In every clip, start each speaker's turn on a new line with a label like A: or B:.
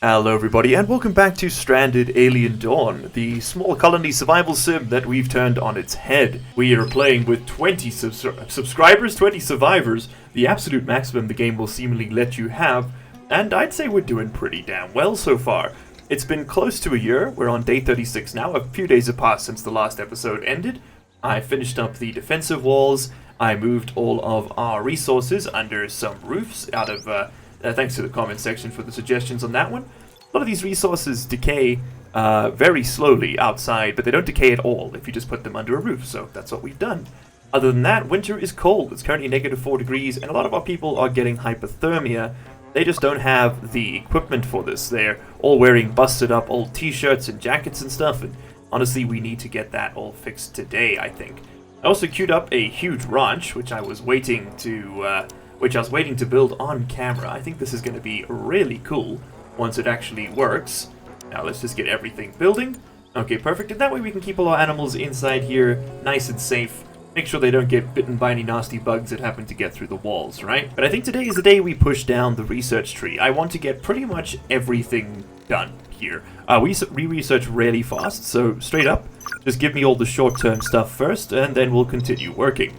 A: Hello everybody and welcome back to Stranded Alien Dawn, the small colony survival sim that we've turned on its head. We are playing with 20 subscribers, 20 survivors, the absolute maximum the game will seemingly let you have, and I'd say we're doing pretty damn well so far. It's been close to a year, we're on day 36 now, a few days have passed since the last episode ended. I finished up the defensive walls, I moved all of our resources under some roofs out of thanks to the comment section for the suggestions on that one. A lot of these resources decay very slowly outside, but they don't decay at all if you just put them under a roof, so that's what we've done. Other than that, winter is cold. It's currently -4 degrees, and a lot of our people are getting hypothermia. They just don't have the equipment for this. They're all wearing busted up old t-shirts and jackets and stuff, and honestly, we need to get that all fixed today, I think. I also queued up a huge ranch, which I was waiting to build on camera. I think this is going to be really cool once it actually works. Now let's just get everything building. Okay, perfect. And that way we can keep all our animals inside here nice and safe. Make sure they don't get bitten by any nasty bugs that happen to get through the walls, right? But I think today is the day we push down the research tree. I want to get pretty much everything done here. We research really fast, so straight up, just give me all the short-term stuff first, and then we'll continue working.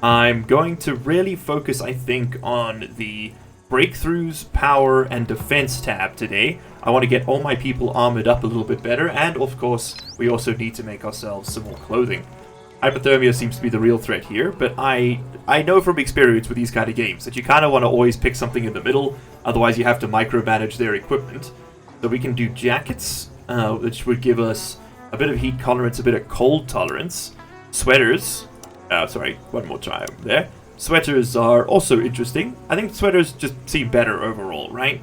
A: I'm going to really focus, I think, on the breakthroughs, power, and defense tab today. I want to get all my people armored up a little bit better, and of course, we also need to make ourselves some more clothing. Hypothermia seems to be the real threat here, but I know from experience with these kind of games that you kind of want to always pick something in the middle, otherwise you have to micromanage their equipment. So we can do jackets, which would give us a bit of heat tolerance, a bit of cold tolerance. Sweaters. Sorry, one more time there. Sweaters are also interesting. I think sweaters just seem better overall, right?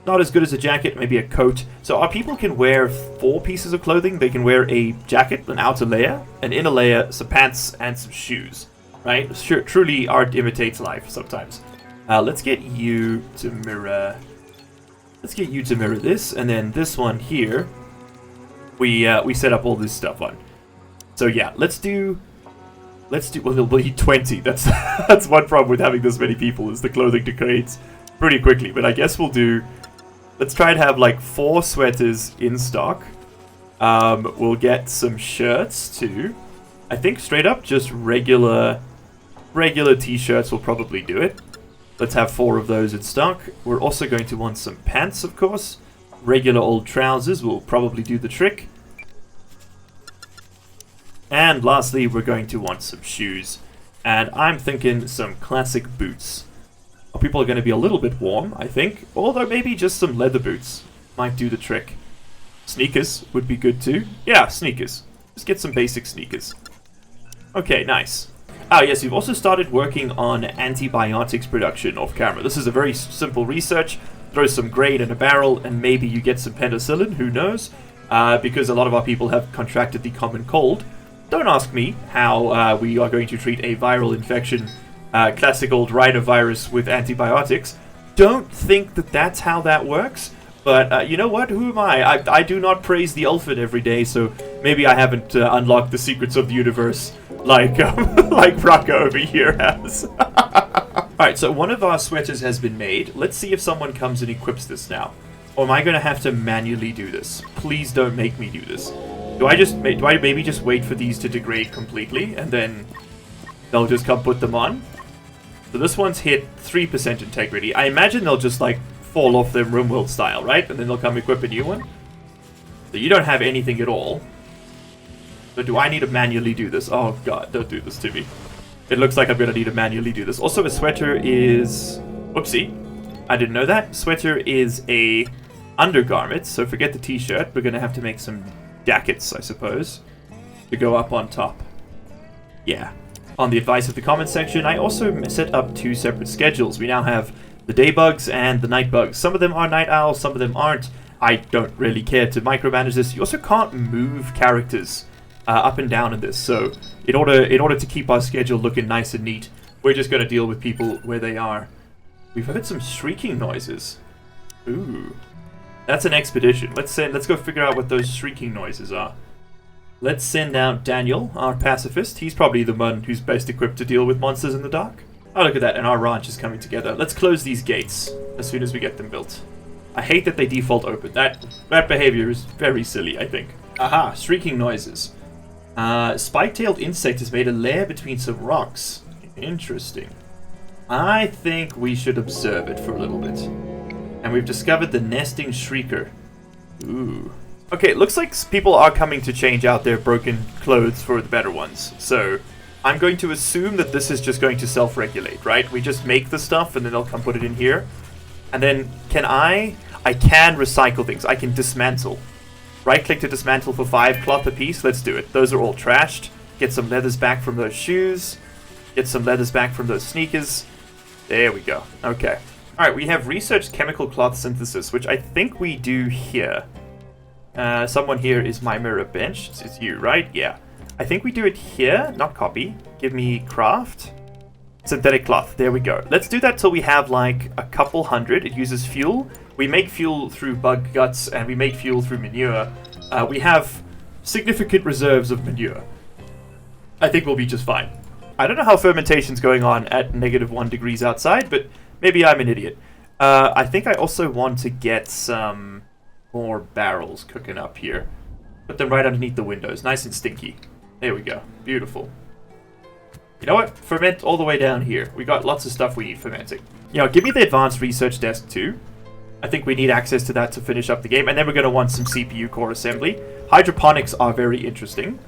A: Not as good as a jacket, maybe a coat. So our people can wear 4 pieces of clothing. They can wear a jacket, an outer layer, an inner layer, some pants, and some shoes, right? Sure, truly art imitates life sometimes. Let's get you to mirror... Let's get you to mirror this, and then this one here, we set up all this stuff on. So yeah, let's do, well, we'll need 20. That's one problem with having this many people, is the clothing degrades pretty quickly. But I guess let's try and have like 4 sweaters in stock. We'll get some shirts too. I think straight up just regular t-shirts will probably do it. Let's have 4 of those in stock. We're also going to want some pants, of course. Regular old trousers will probably do the trick. And lastly, we're going to want some shoes. And I'm thinking some classic boots. People are going to be a little bit warm, I think. Although maybe just some leather boots might do the trick. Sneakers would be good too. Yeah, sneakers. Just get some basic sneakers. Okay, nice. Ah, yes, we've also started working on antibiotics production off camera. This is a very simple research. Throw some grain in a barrel and maybe you get some penicillin, who knows? Because a lot of our people have contracted the common cold. Don't ask me how we are going to treat a viral infection, classic old rhinovirus with antibiotics. Don't think that that's how that works, but you know what? Who am I? I do not praise the elephant every day, so maybe I haven't unlocked the secrets of the universe like like Raka over here has. Alright, so one of our sweaters has been made. Let's see if someone comes and equips this now. Or am I going to have to manually do this? Please don't make me do this. Do I maybe just wait for these to degrade completely, and then they'll just come put them on? So this one's hit 3% integrity. I imagine they'll just, like, fall off their RimWorld style, right? And then they'll come equip a new one? So you don't have anything at all. So do I need to manually do this? Oh god, don't do this to me. It looks like I'm going to need to manually do this. Also, a sweater is... Whoopsie. I didn't know that. Sweater is a undergarment, so forget the t-shirt. We're going to have to make some jackets, I suppose, to go up on top. Yeah. On the advice of the comment section, I also set up 2 separate schedules. We now have the day bugs and the night bugs. Some of them are night owls, some of them aren't. I don't really care to micromanage this. You also can't move characters up and down in this, so in order to keep our schedule looking nice and neat, we're just going to deal with people where they are. We've heard some shrieking noises. Ooh. That's an expedition. Let's go figure out what those shrieking noises are. Let's send out Daniel, our pacifist. He's probably the one who's best equipped to deal with monsters in the dark. Oh, look at that, and our ranch is coming together. Let's close these gates as soon as we get them built. I hate that they default open. That behavior is very silly, I think. Aha, shrieking noises. Spike-tailed insect has made a lair between some rocks. Interesting. I think we should observe it for a little bit. And we've discovered the nesting shrieker. Ooh. Okay, it looks like people are coming to change out their broken clothes for the better ones. So, I'm going to assume that this is just going to self-regulate, right? We just make the stuff and then they'll come put it in here. And then, I can recycle things. I can dismantle. Right-click to dismantle for 5 cloth a piece. Let's do it. Those are all trashed. Get some leathers back from those shoes. Get some leathers back from those sneakers. There we go. Okay. Alright, we have researched chemical cloth synthesis, which I think we do here. Someone here is my mirror bench. It's you, right? Yeah. I think we do it here. Not copy. Give me craft. Synthetic cloth. There we go. Let's do that till we have like a couple hundred. It uses fuel. We make fuel through bug guts and we make fuel through manure. We have significant reserves of manure. I think we'll be just fine. I don't know how fermentation's going on at -1 degrees outside, but maybe I'm an idiot. I think I also want to get some more barrels cooking up here. Put them right underneath the windows. Nice and stinky. There we go. Beautiful. You know what? Ferment all the way down here. We got lots of stuff we need fermenting. You know, give me the advanced research desk too. I think we need access to that to finish up the game. And then we're going to want some CPU core assembly. Hydroponics are very interesting.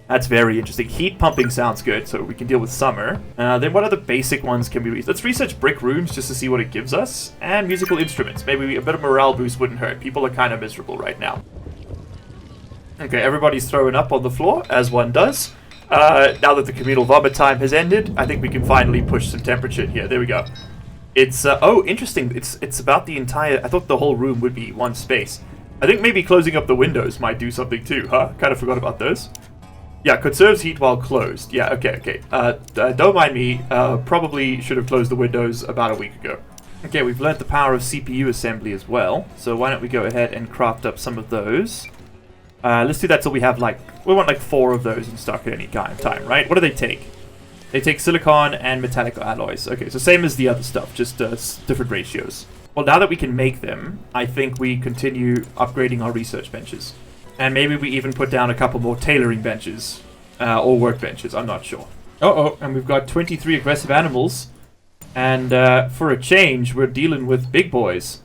A: That's very interesting. Heat pumping sounds good, so we can deal with summer. Then what other basic ones can we research? Let's research brick rooms just to see what it gives us. And musical instruments. Maybe a bit of morale boost wouldn't hurt. People are kind of miserable right now. Okay, everybody's throwing up on the floor, as one does. Now that the communal vomit time has ended, I think we can finally push some temperature in here. There we go. It's, oh, interesting. It's about the entire... I thought the whole room would be one space. I think maybe closing up the windows might do something too, huh? Kind of forgot about those. Yeah, conserves heat while closed. Yeah, okay. Don't mind me. Probably should have closed the windows about a week ago. Okay, we've learnt the power of CPU assembly as well. So why don't we go ahead and craft up some of those. Let's do that till we have like... We want like 4 of those in stock at any time, right? What do they take? They take silicon and metallic alloys. Okay, so same as the other stuff, just different ratios. Well, now that we can make them, I think we continue upgrading our research benches. And maybe we even put down a couple more tailoring benches. Or workbenches, I'm not sure. Uh-oh, and we've got 23 aggressive animals. And for a change, we're dealing with big boys.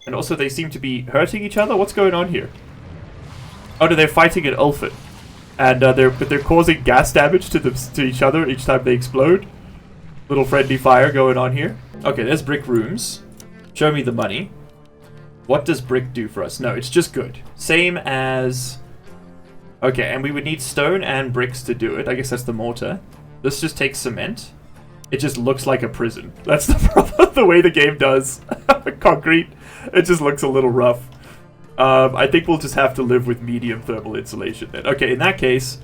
A: And also they seem to be hurting each other. What's going on here? Oh, no, they're fighting an elephant. And they're causing gas damage to each other each time they explode. Little friendly fire going on here. Okay, there's brick rooms. Show me the money. What does brick do for us? No, it's just good. Same as... Okay, and we would need stone and bricks to do it. I guess that's the mortar. This just takes cement. It just looks like a prison. That's the problem. The way the game does concrete. It just looks a little rough. I think we'll just have to live with medium thermal insulation then. Okay, in that case,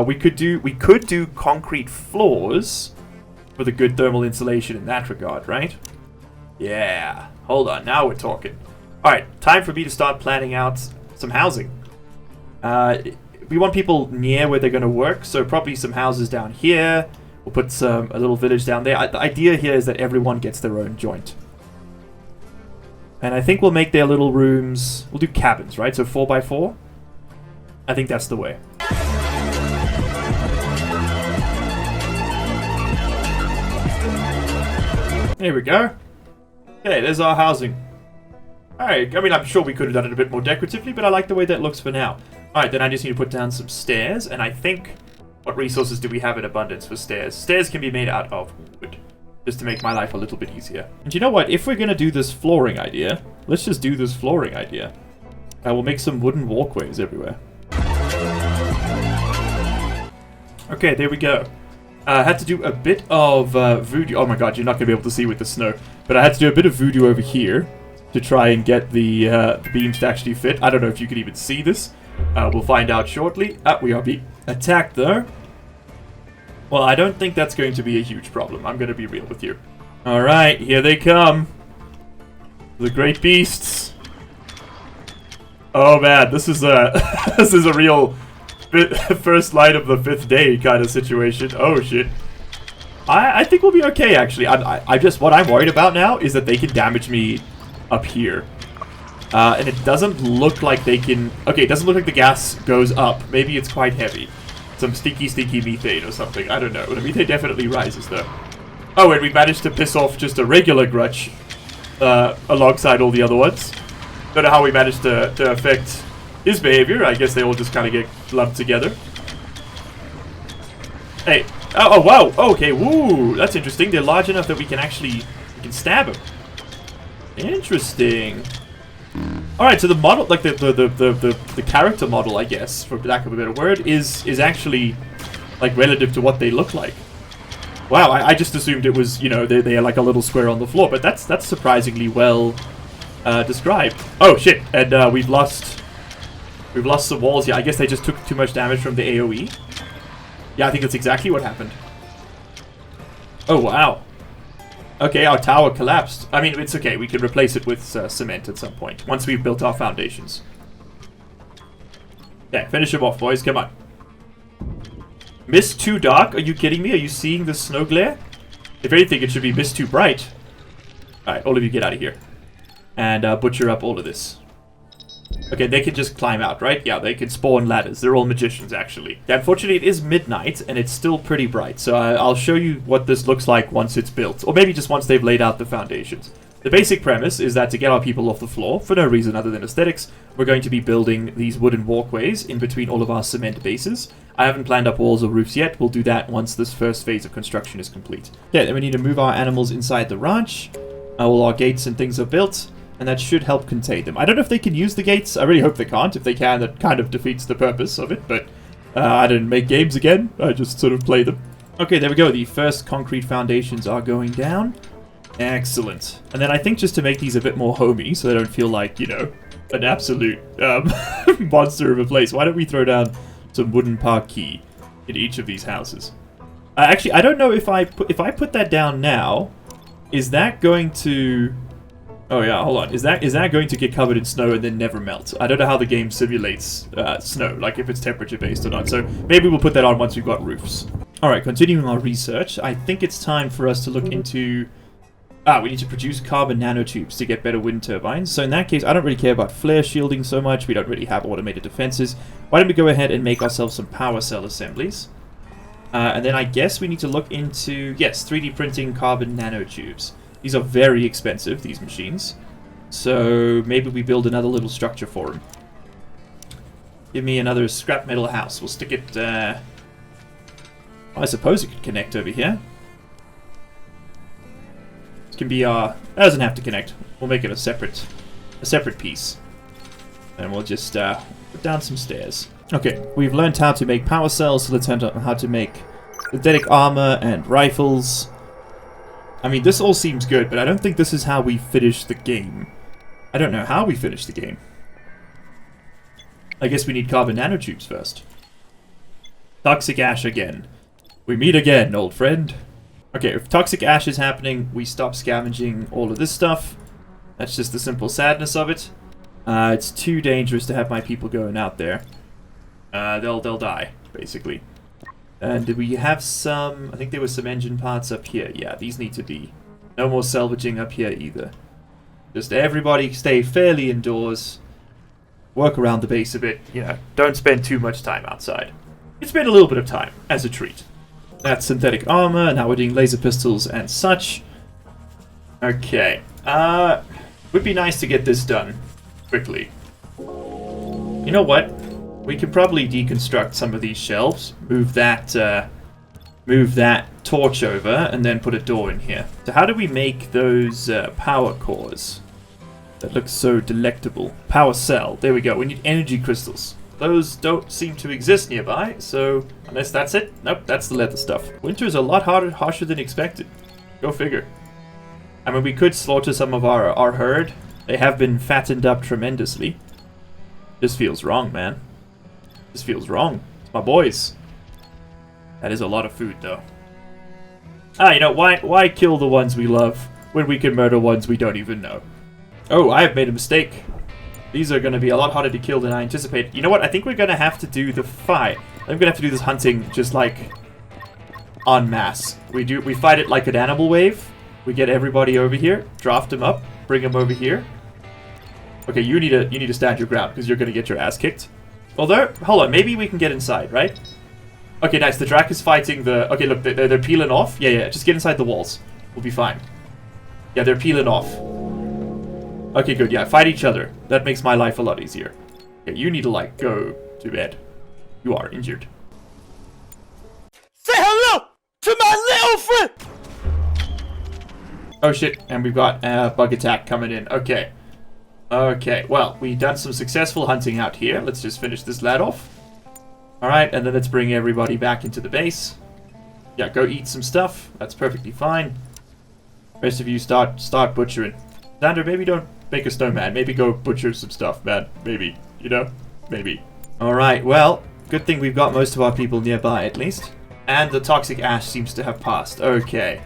A: we could do concrete floors with a good thermal insulation in that regard, right? Yeah. Hold on, now we're talking. Alright, time for me to start planning out some housing. We want people near where they're going to work, so probably some houses down here. We'll put a little village down there. The idea here is that everyone gets their own joint. And I think we'll make their little rooms... We'll do cabins, right? So 4x4? I think that's the way. There we go. Okay, there's our housing. Alright, I mean, I'm sure we could have done it a bit more decoratively, but I like the way that looks for now. Alright, then I just need to put down some stairs, and I think... What resources do we have in abundance for stairs? Stairs can be made out of wood. Just to make my life a little bit easier. And you know what? If we're going to do this flooring idea, let's just do this flooring idea. We'll make some wooden walkways everywhere. Okay, there we go. I had to do a bit of voodoo. Oh my god, you're not going to be able to see with the snow. But I had to do a bit of voodoo over here to try and get the beams to actually fit. I don't know if you can even see this. We'll find out shortly. We are being attacked though. Well, I don't think that's going to be a huge problem. I'm going to be real with you. Alright, here they come. The great beasts. Oh man, this is a this is a real first light of the 5th day kind of situation. Oh shit. I think we'll be okay actually. I just what I'm worried about now is that they can damage me up here. And it doesn't look like they can... Okay, it doesn't look like the gas goes up. Maybe it's quite heavy. Some stinky methane or something. I don't know. The methane definitely rises, though. Oh, and we managed to piss off just a regular grudge alongside all the other ones. Don't know how we managed to affect his behavior. I guess they all just kind of get lumped together. Hey. Oh, wow. Okay, woo. That's interesting. They're large enough that we can stab them. Interesting. Alright, so the model, like the character model, I guess, for lack of a better word, is actually, like, relative to what they look like. Wow, I just assumed it was, you know, they're like a little square on the floor, but that's surprisingly well described. Oh, shit, and we've lost some walls. Yeah, I guess they just took too much damage from the AoE. Yeah, I think that's exactly what happened. Oh, wow. Okay, our tower collapsed. I mean, it's okay. We can replace it with cement at some point, once we've built our foundations. Yeah, finish them off, boys. Come on. Mist too dark? Are you kidding me? Are you seeing the snow glare? If anything, it should be mist too bright. Alright, all of you get out of here. And butcher up all of this. Okay, they can just climb out, right? Yeah, they can spawn ladders. They're all magicians, actually. Yeah, unfortunately, it is midnight, and it's still pretty bright. So I'll show you what this looks like once it's built. Or maybe just once they've laid out the foundations. The basic premise is that to get our people off the floor, for no reason other than aesthetics, we're going to be building these wooden walkways in between all of our cement bases. I haven't planned up walls or roofs yet. We'll do that once this first phase of construction is complete. Yeah, then we need to move our animals inside the ranch. All our gates and things are built. And that should help contain them. I don't know if they can use the gates. I really hope they can't. If they can, that kind of defeats the purpose of it. But I didn't make games again. I just sort of play them. Okay, there we go. The first concrete foundations are going down. Excellent. And then I think just to make these a bit more homey, so they don't feel like, you know, an absolute monster of a place, why don't we throw down some wooden parquet in each of these houses? Actually, I don't know if I put that down now, is that going to... Oh yeah, hold on. Is that going to get covered in snow and then never melt? I don't know how the game simulates snow, like if it's temperature based or not. So maybe we'll put that on once we've got roofs. Alright, continuing our research, I think it's time for us to look into... we need to produce carbon nanotubes to get better wind turbines. So in that case, I don't really care about flare shielding so much. We don't really have automated defenses. Why don't we go ahead and make ourselves some power cell assemblies? And then I guess we need to look into, yes, 3D printing carbon nanotubes. These are very expensive, these machines. So maybe we build another little structure for them. Give me another scrap metal house. We'll stick it... I suppose it could connect over here. This can be our... That doesn't have to connect. We'll make it a separate piece. And we'll just put down some stairs. Okay, we've learned how to make power cells, so let's learn how to make synthetic armor and rifles. I mean, this all seems good, but I don't think this is how we finish the game. I don't know how we finish the game. I guess we need carbon nanotubes first. Toxic ash again. We meet again, old friend. Okay, if toxic ash is happening, we stop scavenging all of this stuff. That's just the simple sadness of it. It's too dangerous to have my people going out there. They'll die, basically. And did we have some... I think there were some engine parts up here. Yeah, these need to be. No more salvaging up here either. Just everybody stay fairly indoors. Work around the base a bit. You know, don't spend too much time outside. You spend a little bit of time, as a treat. That's synthetic armor. Now we're doing laser pistols and such. Okay. Would be nice to get this done quickly. You know what? We can probably deconstruct some of these shelves, move that torch over, and then put a door in here. So how do we make those power cores? That looks so delectable. Power cell. There we go. We need energy crystals. Those don't seem to exist nearby, so unless that's it. Nope, that's the leather stuff. Winter is a lot harsher than expected. Go figure. I mean, we could slaughter some of our herd. They have been fattened up tremendously. This feels wrong, man. This feels wrong. It's my boys. That is a lot of food, though. You know, why kill the ones we love when we can murder ones we don't even know? Oh, I have made a mistake. These are going to be a lot harder to kill than I anticipated. You know what? I think we're going to have to do the fight. I'm going to have to do this hunting just like en masse. We fight it like an animal wave. We get everybody over here, draft them up, bring them over here. Okay, you need to stand your ground because you're gonna get your ass kicked. Although, hold on, maybe we can get inside, right? Okay, nice. The Drac is fighting the... Okay, look, they're peeling off. Yeah, just get inside the walls. We'll be fine. Yeah, they're peeling off. Okay, good. Yeah, fight each other. That makes my life a lot easier. Okay, you need to, like, go to bed. You are injured.
B: Say hello to my little friend!
A: Oh, shit. And we've got a bug attack coming in. Okay. Okay, well, we've done some successful hunting out here. Let's just finish this lad off. Alright, and then let's bring everybody back into the base. Yeah, go eat some stuff. That's perfectly fine. Rest of you start butchering. Xander, maybe don't make a snowman. Maybe go butcher some stuff, man. Maybe. You know? Maybe. Alright, well, good thing we've got most of our people nearby, at least. And the toxic ash seems to have passed. Okay.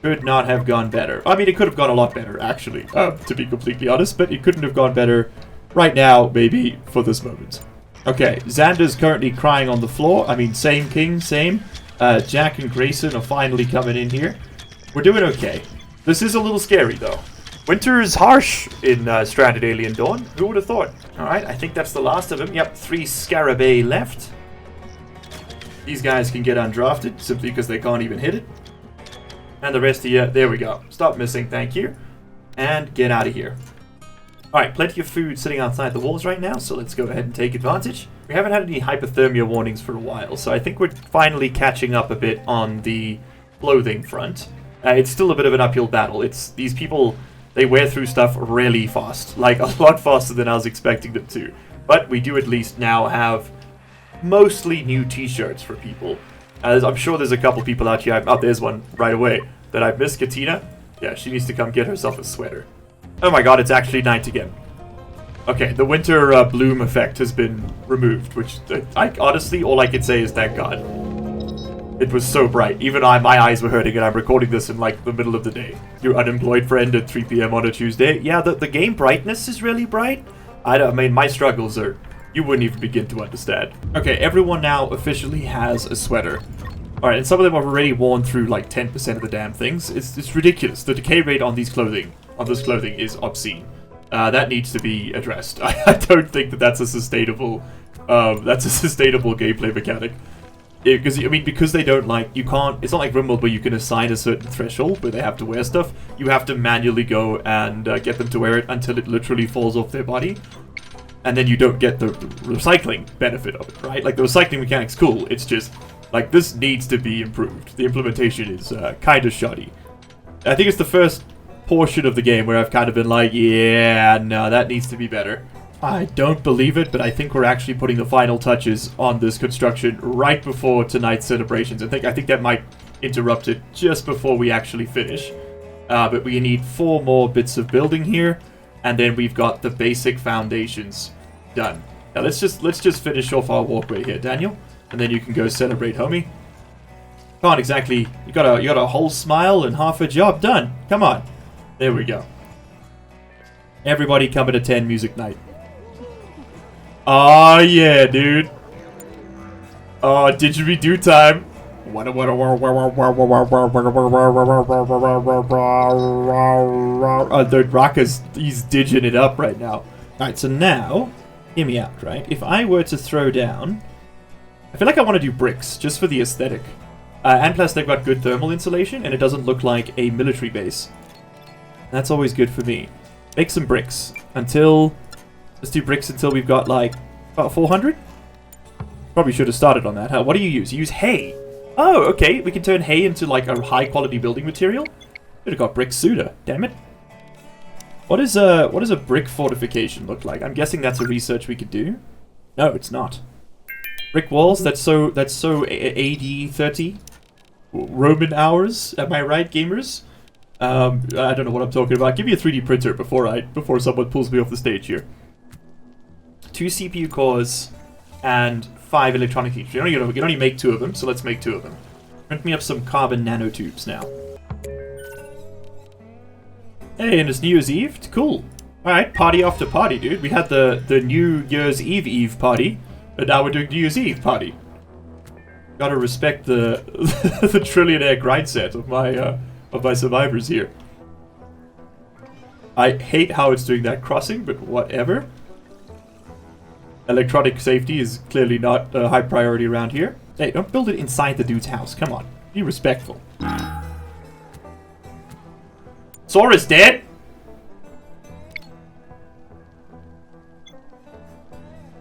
A: Could not have gone better. I mean, it could have gone a lot better, actually, to be completely honest, but it couldn't have gone better right now, maybe, for this moment. Okay, Xander's currently crying on the floor. I mean, same king, same. Jack and Grayson are finally coming in here. We're doing okay. This is a little scary, though. Winter is harsh in Stranded Alien Dawn. Who would have thought? Alright, I think that's the last of them. Yep, 3 Scarabei left. These guys can get undrafted simply because they can't even hit it. And the rest of you, there we go. Stop missing, thank you. And get out of here. Alright, plenty of food sitting outside the walls right now, so let's go ahead and take advantage. We haven't had any hypothermia warnings for a while, so I think we're finally catching up a bit on the clothing front. It's still a bit of an uphill battle. It's these people, they wear through stuff really fast. Like, a lot faster than I was expecting them to. But we do at least now have mostly new t-shirts for people. I'm sure there's a couple people out here. Oh, there's one right away that I've missed. Katina. Yeah, she needs to come get herself a sweater. Oh my god, it's actually night again. Okay, the winter bloom effect has been removed, which honestly, all I can say is thank god. It was so bright. Even my eyes were hurting, and I'm recording this in like the middle of the day. Your unemployed friend at 3 p.m. on a Tuesday. Yeah, the game brightness is really bright. I mean, my struggles are... You wouldn't even begin to understand. Okay, everyone now officially has a sweater. Alright, and some of them have already worn through like 10% of the damn things. It's ridiculous. The decay rate on this clothing is obscene. That needs to be addressed. I don't think that's a sustainable gameplay mechanic. Because they don't like, you can't, it's not like Rimworld where you can assign a certain threshold where they have to wear stuff. You have to manually go and get them to wear it until it literally falls off their body. And then you don't get the recycling benefit of it, right? Like, the recycling mechanic's cool, it's just, like, this needs to be improved. The implementation is kind of shoddy. I think it's the first portion of the game where I've kind of been like, yeah, no, that needs to be better. I don't believe it, but I think we're actually putting the final touches on this construction right before tonight's celebrations. I think that might interrupt it just before we actually finish. But we need 4 more bits of building here, and then we've got the basic foundations done. Now let's just finish off our walkway here, Daniel, and then you can go celebrate, homie. Can't exactly. You got a whole smile and half a job done. Come on, there we go. Everybody come at a 10 music night. Oh yeah, dude. Oh, didgeridoo time. The Rocka's, he's digging it up right now. Alright, so now, hear me out, right? If I were to throw down, I feel like I want to do bricks, just for the aesthetic. And plus they've got good thermal insulation, and it doesn't look like a military base. That's always good for me. Make some bricks. Let's do bricks until we've got like, about 400? Probably should have started on that, huh? What do you use? You use hay. Oh, okay. We can turn hay into like a high quality building material. Should have got brick sooner. Damn it. What does a brick fortification look like? I'm guessing that's a research we could do. No, it's not. Brick walls. That's so AD 30 Roman hours. Am I right, gamers? I don't know what I'm talking about. Give me a 3D printer before someone pulls me off the stage here. 2 CPU cores and 5 electronic heat. You can only make 2 of them, so let's make 2 of them. Print me up some carbon nanotubes now. Hey, and it's New Year's Eve? Cool. Alright, party after party, dude. We had the New Year's Eve party, and now we're doing New Year's Eve party. Gotta respect the the trillionaire grind set of my survivors here. I hate how it's doing that crossing, but whatever. Electronic safety is clearly not a high priority around here. Hey, don't build it inside the dude's house. Come on. Be respectful. Sora's dead!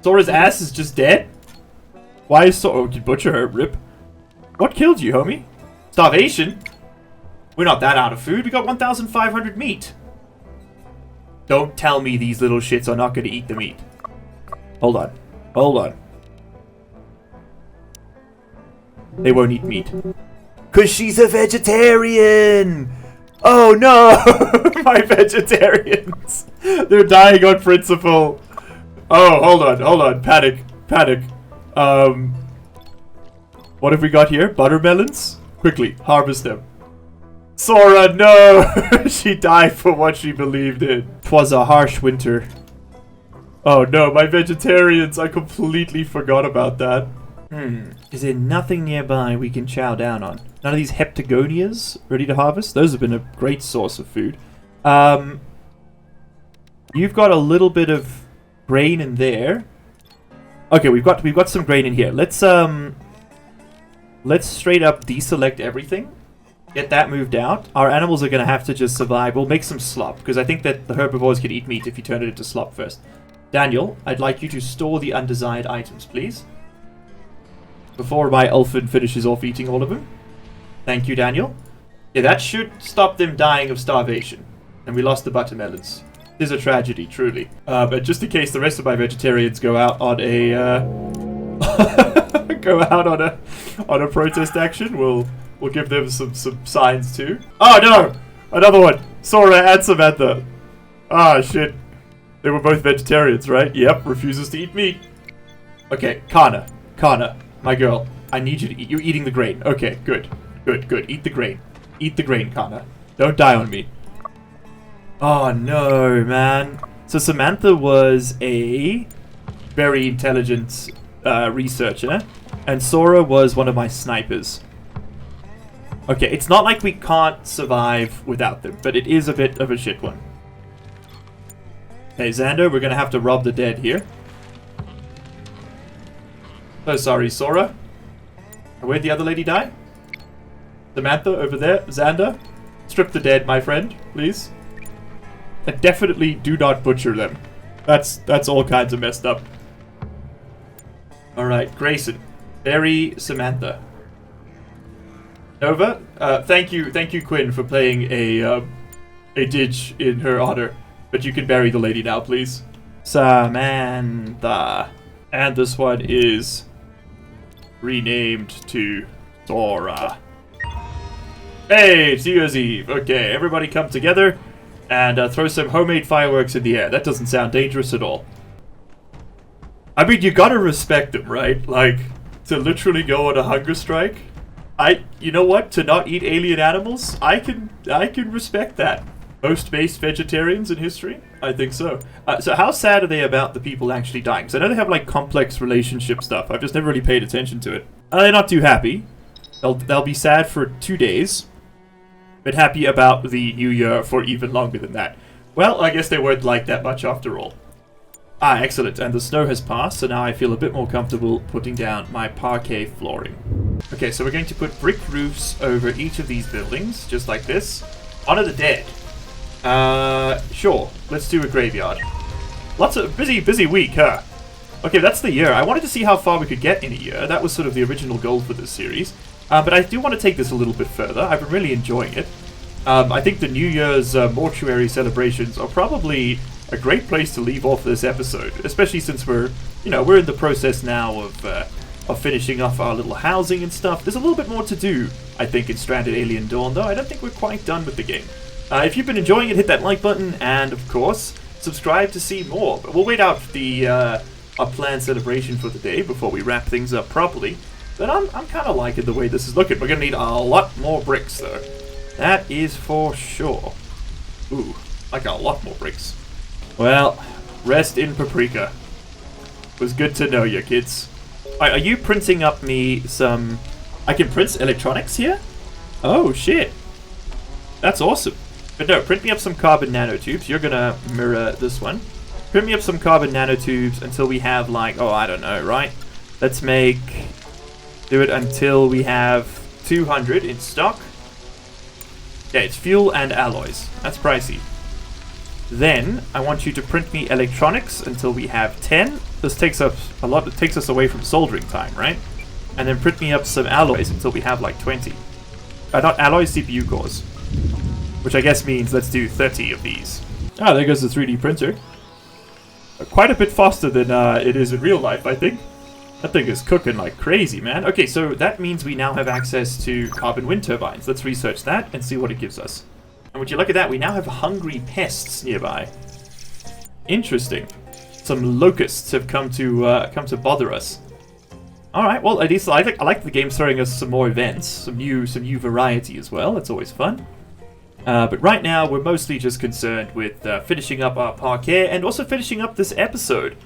A: Sora's ass is just dead? Why is Sora... Oh, did butcher her? Rip. What killed you, homie? Starvation? We're not that out of food. We got 1,500 meat. Don't tell me these little shits are not going to eat the meat. Hold on. Hold on. They won't eat meat. 'Cause she's a vegetarian! Oh no! My vegetarians! They're dying on principle. Oh, hold on. Panic. What have we got here? Buttermelons? Quickly, harvest them. Sora, no! She died for what she believed in. 'Twas a harsh winter. Oh no, my vegetarians! I completely forgot about that. Is there nothing nearby we can chow down on? None of these heptagonias ready to harvest? Those have been a great source of food. You've got a little bit of grain in there. Okay, we've got some grain in here. Let's straight up deselect everything. Get that moved out. Our animals are gonna have to just survive. We'll make some slop, because I think that the herbivores can eat meat if you turn it into slop first. Daniel, I'd like you to store the undesired items, please. Before my Ulfin finishes off eating all of them. Thank you, Daniel. Yeah, that should stop them dying of starvation. And we lost the buttermelons. It is a tragedy, truly. But just in case the rest of my vegetarians go out on a on a protest action, we'll give them some signs too. Oh no! Another one! Sora and Samantha. Ah, shit. They were both vegetarians, right? Yep, refuses to eat meat. Okay, Kana, my girl, I need you to eat. You're eating the grain. Okay, good. Eat the grain. Eat the grain, Kana. Don't die on me. Oh no, man. So Samantha was a very intelligent researcher, and Sora was one of my snipers. Okay, it's not like we can't survive without them, but it is a bit of a shit one. Hey, Xander, we're gonna have to rob the dead here. So sorry, Sora. Where'd the other lady die? Samantha, over there. Xander, strip the dead, my friend, please. And definitely do not butcher them. That's all kinds of messed up. Alright, Grayson. Bury Samantha. Nova, thank you, Quinn, for playing a ditch in her honor. But you can bury the lady now, please. Samantha. And this one is renamed to Sora. Hey, it's New Year's Eve. Okay, everybody come together and throw some homemade fireworks in the air. That doesn't sound dangerous at all. I mean, you gotta respect them, right? Like, to literally go on a hunger strike. You know what? To not eat alien animals, I can respect that. Most based vegetarians in history? I think so. So how sad are they about the people actually dying? Because I know they have like complex relationship stuff. I've just never really paid attention to it. They're not too happy. They'll be sad for 2 days. But happy about the new year for even longer than that. Well, I guess they weren't like that much after all. Ah, excellent. And the snow has passed, so now I feel a bit more comfortable putting down my parquet flooring. Okay, so we're going to put brick roofs over each of these buildings, just like this. Honor the dead. Sure. Let's do a graveyard. Lots of busy week, huh? Okay, that's the year. I wanted to see how far we could get in a year. That was sort of the original goal for this series. But I do want to take this a little bit further. I've been really enjoying it. I think the New Year's mortuary celebrations are probably a great place to leave off this episode, especially since we're in the process now of finishing off our little housing and stuff. There's a little bit more to do, I think, in Stranded Alien Dawn, though. I don't think we're quite done with the game. If you've been enjoying it, hit that like button, and of course, subscribe to see more. But we'll wait out the our planned celebration for the day before we wrap things up properly. But I'm kind of liking the way this is looking. We're gonna need a lot more bricks, though. That is for sure. Ooh, I got a lot more bricks. Well, rest in paprika. It was good to know you, kids. Are you printing up me some... I can print electronics here? Oh, shit. That's awesome. But no, print me up some carbon nanotubes. You're gonna mirror this one. Print me up some carbon nanotubes until we have like, oh, I don't know, right? Let's do it until we have 200 in stock. Yeah, it's fuel and alloys. That's pricey. Then I want you to print me electronics until we have 10. This takes up a lot. It takes us away from soldering time, right? And then print me up some alloys until we have like 20. Not alloys, CPU cores. Which I guess means let's do 30 of these. Ah, there goes the 3D printer. Quite a bit faster than it is in real life, I think. That thing is cooking like crazy, man. Okay, so that means we now have access to carbon wind turbines. Let's research that and see what it gives us. And would you look at that, we now have hungry pests nearby. Interesting. Some locusts have come to bother us. All right, well, at least I like the game throwing us some more events, some new variety as well. That's always fun. But right now, we're mostly just concerned with finishing up our parquet and also finishing up this episode.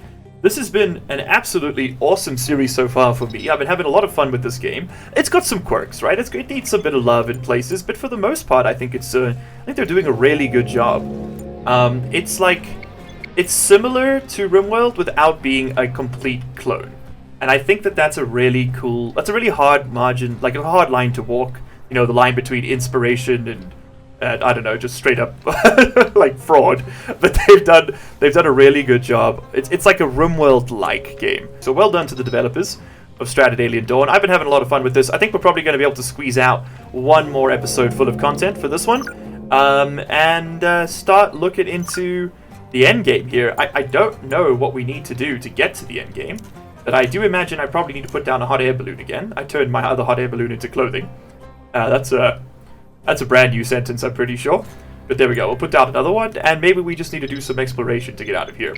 A: This has been an absolutely awesome series so far for me. I've been having a lot of fun with this game. It's got some quirks, right? It needs a bit of love in places, but for the most part, I think they're doing a really good job. It's similar to RimWorld without being a complete clone. And I think that's a really hard margin, like a hard line to walk. You know, the line between inspiration and I don't know, just straight up like fraud. But they've done a really good job. It's like a RimWorld-like game. So well done to the developers of Stranded Alien Dawn. I've been having a lot of fun with this. I think we're probably going to be able to squeeze out one more episode full of content for this one, and start looking into the end game here. I don't know what we need to do to get to the end game, but I do imagine I probably need to put down a hot air balloon again. I turned my other hot air balloon into clothing. That's a brand new sentence, I'm pretty sure. But there we go, we'll put down another one, and maybe we just need to do some exploration to get out of here.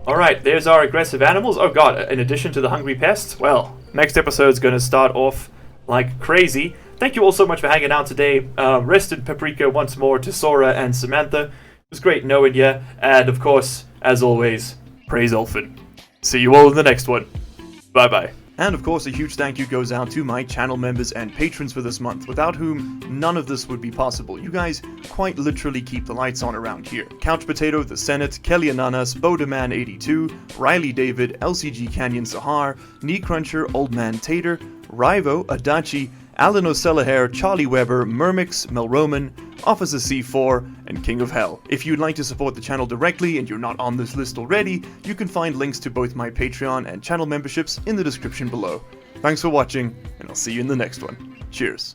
A: Alright, there's our aggressive animals. Oh god, in addition to the hungry pests, well, next episode's gonna start off like crazy. Thank you all so much for hanging out today. Rest in Paprika once more to Sora and Samantha. It was great knowing you, and of course, as always, praise Elfin. See you all in the next one. Bye-bye. And of course, a huge thank you goes out to my channel members and patrons for this month, without whom none of this would be possible. You guys quite literally keep the lights on around here. Couch Potato, The Senate, Kelly Ananas, Bodeman82, Riley David, LCG Canyon Sahar, Knee Cruncher, Old Man Tater, Rivo, Adachi, Alan O'Selahair, Charlie Weber, Mermix, Melroman, Officer C4, and King of Hell. If you'd like to support the channel directly and you're not on this list already, you can find links to both my Patreon and channel memberships in the description below. Thanks for watching, and I'll see you in the next one. Cheers.